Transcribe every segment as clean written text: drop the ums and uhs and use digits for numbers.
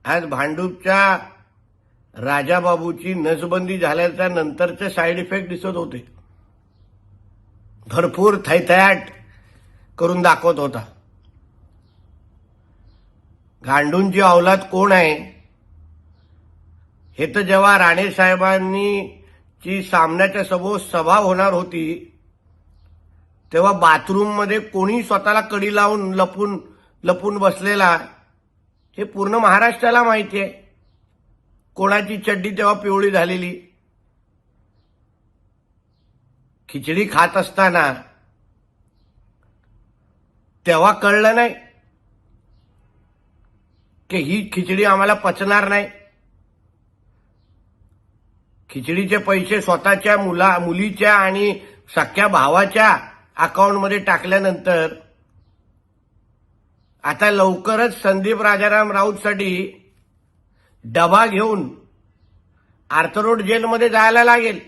आज भांडूपच्या राजाबाबूची नसबंदी झाल्याच्या नंतरचे साईड इफेक्ट दिसत होते. भरपूर थैथयाट करून दाखवत होता. गांडूंची औलाद कोण आहे हे तर जेव्हा राणे साहेबांनी ची सामन्याच्या समोर सभा होणार होती तेव्हा बाथरूममध्ये कोणी स्वतःला कडी लावून लपून बसलेला हे पूर्ण महाराष्ट्राला माहिती आहे. कोणाची चड्डी तेव्हा पिवळी झालेली. खिचडी खात असताना तेव्हा कळलं नाही की ही खिचडी आम्हाला पचणार नाही. खिचडीचे पैसे स्वतःच्या मुलीच्या आणि सख्या भावाच्या अकाउंटमध्ये टाकल्यानंतर आता लवकरच संदीप राजाराम राऊतसाठी डबा घेऊन आर्थरोड जेलमध्ये जायला लागेल.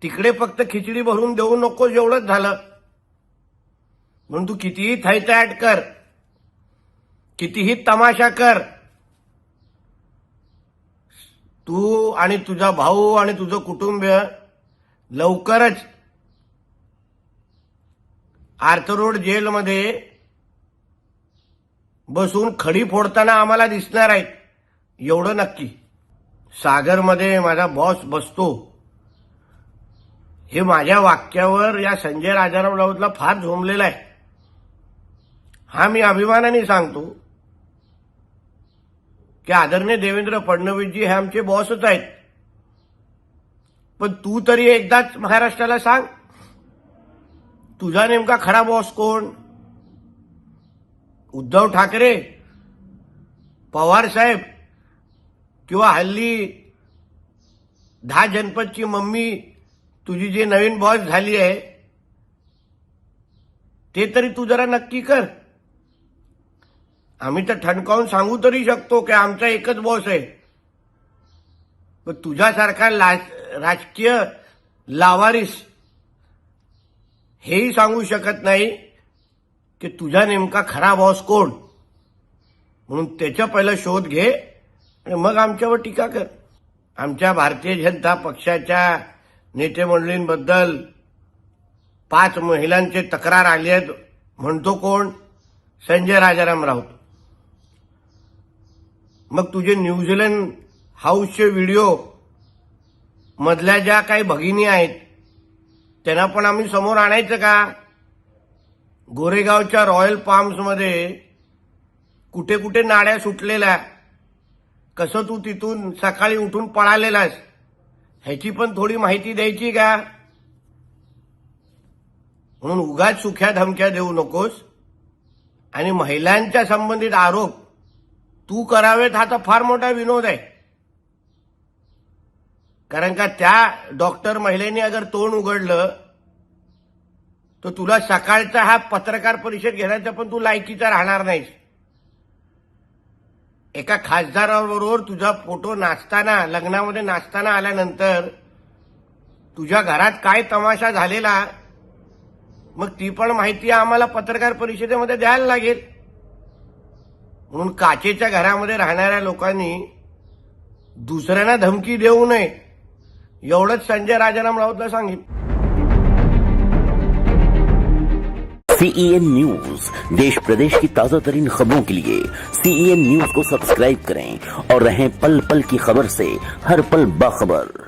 तिकडे फक्त खिचडी भरून देऊ नको एवढंच झालं. म्हणून तू कितीही थैथयाट कर, कितीही तमाशा कर, तू आणि तुझा भाऊ आणि तुझं कुटुंबीय लवकरच आर्थरोड जेलमध्ये बसून खडी फोडताना आम्हाला दिसणार आहेत एवढं नक्की. सागरमध्ये माझा बॉस बसतो हे माझ्या वाक्यावर या संजय राजाराम राऊतला फार झोंबलेला आहे. हा मी अभिमानाने सांगतो की आदरणीय देवेंद्र फडणवीसजी हे आमचे बॉसच आहेत. पण तू तरी एकदाच महाराष्ट्राला सांग तुझा नेमका खरा बॉस कोण. उद्धव ठाकरे, पवार साहेब किंवा हल्ली 10 जनपदची मम्मी तुझी जी नवीन बॉस झाली आहे ते तरी तू जरा नक्की कर. आम्ही तर ठणकावून सांगू तरी शकतो की आमचा एकच बॉस आहे. पण तुझ्यासारखा राजकीय लावारिस हेही सांगू शकत नाही की तुझा नेमका खरा बॉस कोण. म्हणून त्याचा पहिला शोध घे आणि मग आमच्यावर टीका कर. आमच्या भारतीय जनता पक्षाच्या नेते मंडळींबद्दल 5 महिलांचे तक्रार आली आहेत म्हणतो कोण, संजय राजाराम राऊत. मग तुझे न्यूझीलंड हाऊसचे व्हिडिओ मधल्या ज्या काही भगिनी आहेत त्यांना पण आम्ही समोर आणायचं का. गोरेगावच्या रॉयल पाम्समध्ये कुठे कुठे नाड्या सुटलेल्या, कसं तू तिथून सकाळी उठून पळालेलास ह्याची पण थोडी माहिती द्यायची का. म्हणून उगाच सुख्या धमक्या देऊ नकोस. आणि महिलांच्या संबंधित आरोप तू करावेत हा तर फार मोठा विनोद आहे. कारण का त्या डॉक्टर महिलेने अगर तोंड उघडलं तर तुला सकाळचा हा पत्रकार परिषद घेण्याचा पण तू लायकीचा राहणार नाहीस. एका खासदाराबरोबर तुझा फोटो नाचताना, लग्नामध्ये नाचताना आल्यानंतर तुझ्या घरात काय तमाशा झालेला मग ती पण माहिती आम्हाला पत्रकार परिषदेमध्ये द्यायला लागेल. म्हणून काचेच्या घरामध्ये राहणाऱ्या लोकांनी दुसऱ्यांना धमकी देऊ नये एवढंच संजय राजाराम राऊतला सांगितलं. CEN न्यूज देश प्रदेश की ताजा तरीन खबरों के लिए CEN न्यूज को सब्सक्राइब करें और रहें पल पल की खबर से हर पल बाखबर.